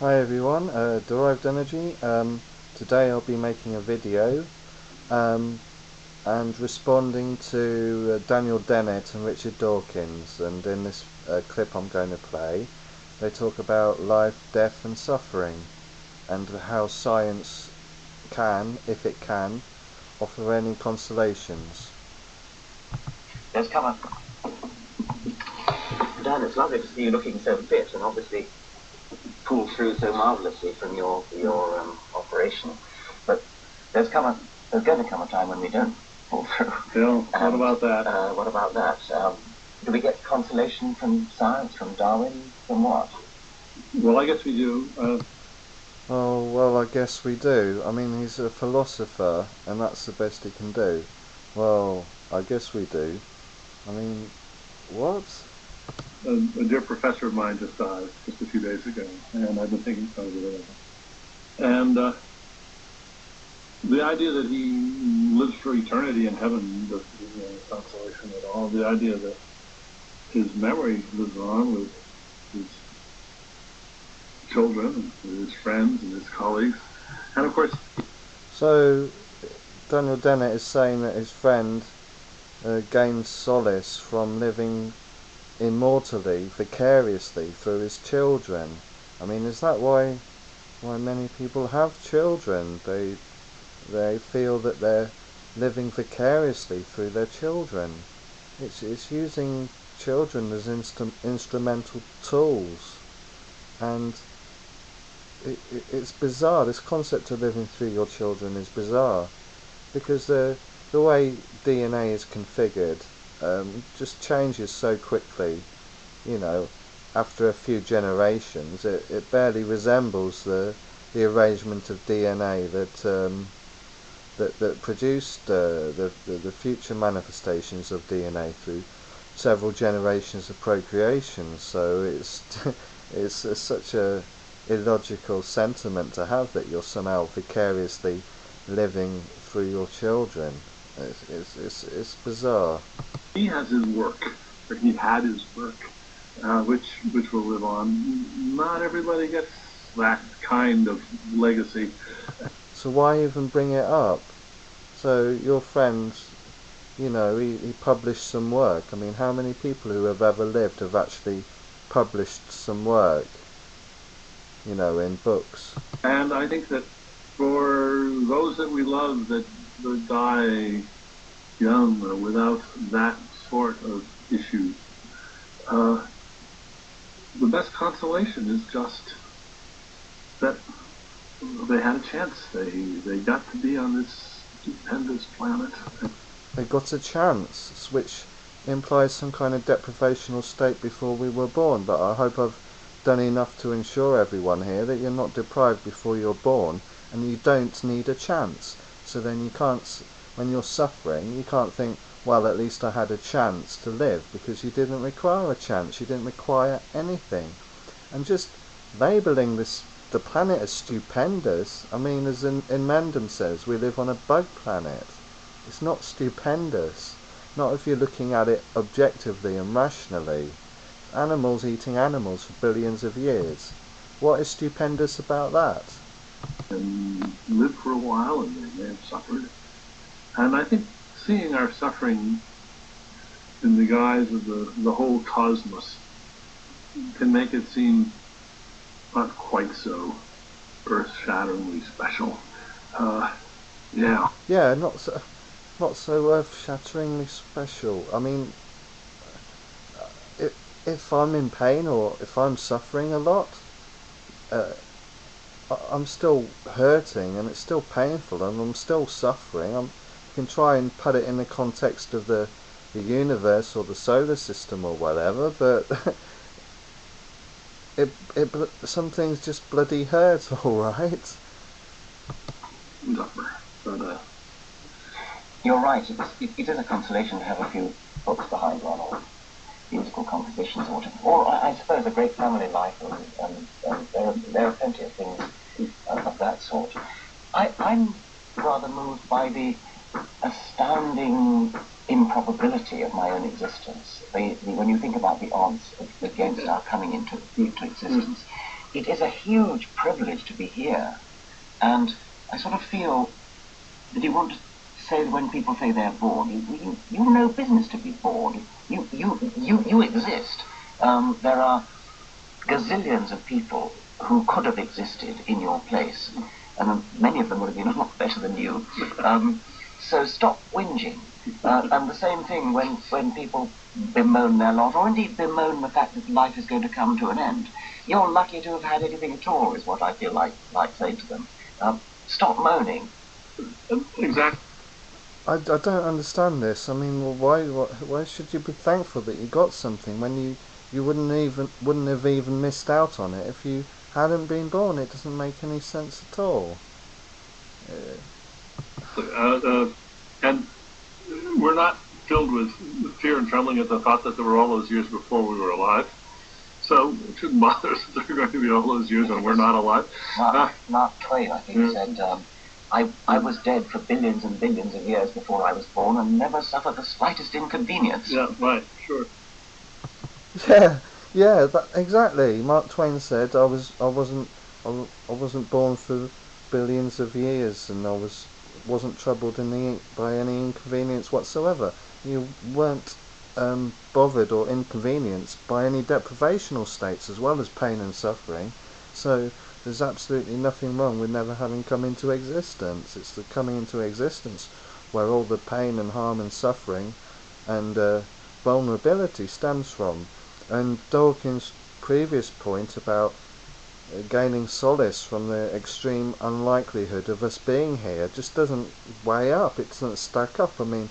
Hi everyone, Derived Energy. Today I'll be making a video um, and responding to Daniel Dennett and Richard Dawkins, and in this clip I'm going to play they talk about life, death and suffering and how science can, if it can, offer any consolations. Yes, come on. Dan, it's lovely to see you looking so fit and obviously pulled through so marvellously from your operation. But there's going to come a time when we don't pull through. Yeah, what about that? What about that? Do we get consolation from science, from Darwin, from what? Well, I guess we do. Oh, well, I guess we do. I mean, he's a philosopher, and that's the best he can do. Well, I guess we do. I mean, what? A dear professor of mine just died just a few days ago, and I've been thinking about it. And the idea that he lives for eternity in heaven doesn't give me any consolation at all. The idea that his memory lives on with his children, and with his friends and his colleagues, and of course. So, Daniel Dennett is saying that his friend gains solace from living immortally, vicariously through his children. I mean, is that why many people have children? They feel that they're living vicariously through their children. It's using children as instrumental tools, and it's bizarre. This concept of living through your children is bizarre, because the way DNA is configured just changes so quickly. You know, after a few generations, it barely resembles the arrangement of DNA that produced the future manifestations of DNA through several generations of procreation. So it's such a illogical sentiment to have that you're somehow vicariously living through your children. It's bizarre. He has his work, or he had his work, which will live on. Not everybody gets that kind of legacy. So why even bring it up? So your friend, you know, he published some work. I mean, how many people who have ever lived have actually published some work, you know, in books? And I think that for those that we love that die young or without that sort of issue, the best consolation is just that they had a chance. They got to be on this stupendous planet. They got a chance, which implies some kind of deprivational state before we were born, but I hope I've done enough to ensure everyone here that you're not deprived before you're born, and you don't need a chance. So then you can't, when you're suffering, you can't think, well, at least I had a chance to live, because you didn't require a chance, you didn't require anything. And just labelling the planet as stupendous, I mean, as in Mendham says, we live on a bug planet. It's not stupendous, not if you're looking at it objectively and rationally. Animals eating animals for billions of years. What is stupendous about that? And lived for a while, and they may have suffered. And I think seeing our suffering in the guise of the whole cosmos can make it seem not quite so earth-shatteringly special. Yeah. Yeah, not so earth-shatteringly special. I mean, if I'm in pain or if I'm suffering a lot, I'm still hurting and it's still painful and I'm still suffering. You can try and put it in the context of the universe or the solar system or whatever, but some things just bloody hurt, alright? But you're right, it is a consolation to have a few books behind one, or musical compositions, or I suppose a great family life, and there are plenty of things of that sort. I'm rather moved by the astounding improbability of my own existence. When you think about the odds against our coming into existence, it is a huge privilege to be here. And I sort of feel that you want to say that when people say they're bored, you have no business to be bored. You exist. There are gazillions of people who could have existed in your place, and many of them would have been a lot better than you. So stop whinging. And the same thing when people bemoan their lot, or indeed bemoan the fact that life is going to come to an end. You're lucky to have had anything at all, is what I feel like saying to them. Stop moaning. Exactly. I don't understand this. I mean, why should you be thankful that you got something when you wouldn't have even missed out on it if you hadn't been born? It doesn't make any sense at all. And we're not filled with fear and trembling at the thought that there were all those years before we were alive. So it shouldn't bother us that there are going to be all those years when we're not alive. Mark Twain, I think, said, I was dead for billions and billions of years before I was born and never suffered the slightest inconvenience. Yeah, right, sure. Yeah, exactly. Mark Twain said, I wasn't born for billions of years, and I wasn't troubled by any inconvenience whatsoever. You weren't bothered or inconvenienced by any deprivational states as well as pain and suffering. So there's absolutely nothing wrong with never having come into existence. It's the coming into existence where all the pain and harm and suffering and vulnerability stems from. And Dawkins' previous point about gaining solace from the extreme unlikelihood of us being here just doesn't weigh up. It doesn't stack up. I mean,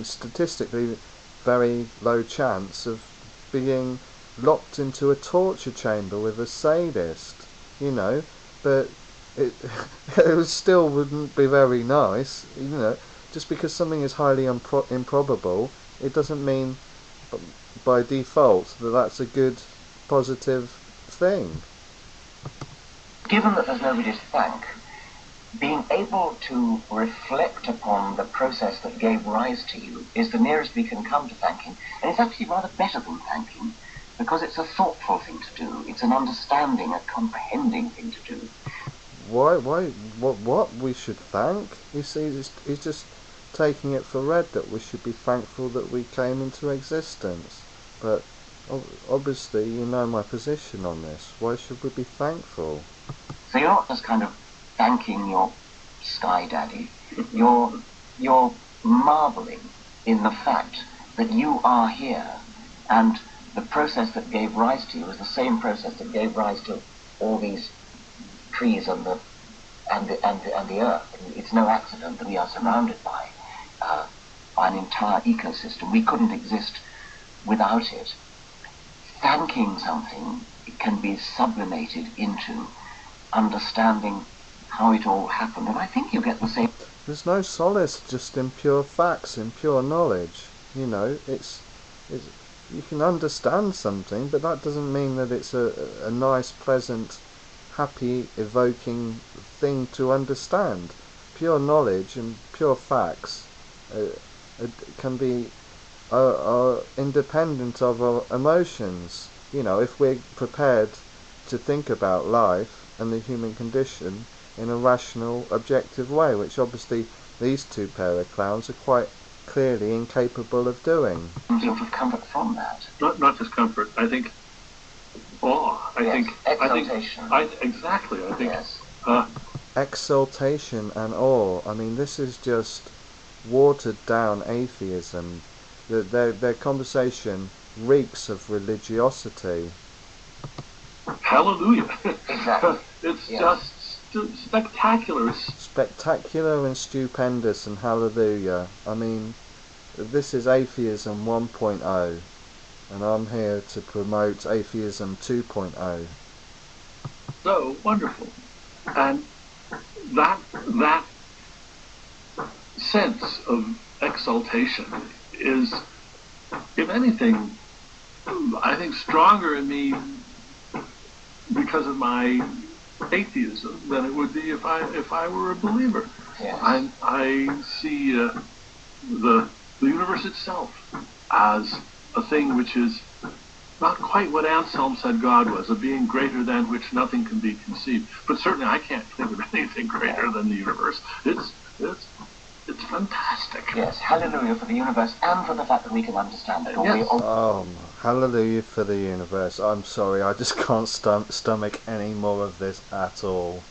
statistically, very low chance of being locked into a torture chamber with a sadist, but it still wouldn't be very nice, just because something is highly improbable, it doesn't mean by default that that's a good, positive thing. Given that there's nobody to thank, being able to reflect upon the process that gave rise to you is the nearest we can come to thanking, and it's actually rather better than thanking, because it's a thoughtful thing to do. It's an understanding, a comprehending thing to do. What we should thank? You see, he's just taking it for read that we should be thankful that we came into existence. But obviously, you know my position on this. Why should we be thankful? So you're not just kind of thanking your sky daddy. You're marveling in the fact that you are here, and the process that gave rise to you is the same process that gave rise to all these trees and the earth. It's no accident that we are surrounded by an entire ecosystem. We couldn't exist without it. Thanking something, it can be sublimated into understanding how it all happened, and I think you get the same. There's no solace just in pure facts, in pure knowledge. It's you can understand something, but that doesn't mean that it's a nice, pleasant, happy, evoking thing to understand. Pure knowledge and pure facts can be are independent of our emotions. If we're prepared to think about life and the human condition in a rational, objective way, which obviously these two pair of clowns are quite clearly incapable of doing. Sort of comfort from that. Not just comfort. I think awe. Exaltation. Exactly. I think. Yes. Exaltation and awe. I mean, this is just watered down atheism. Their conversation reeks of religiosity. Hallelujah. Exactly. It's just spectacular. Spectacular and stupendous and hallelujah. I mean, this is Atheism 1.0, and I'm here to promote Atheism 2.0. So wonderful. And that sense of exaltation is, if anything, I think stronger in me because of my atheism than it would be if I were a believer. Yes. I see the universe itself as a thing which is not quite what Anselm said God was, a being greater than which nothing can be conceived. But certainly I can't think of anything greater than the universe. It's fantastic. Yes, hallelujah for the universe and for the fact that we can understand it. Yes. Hallelujah for the universe. I'm sorry, I just can't stomach any more of this at all.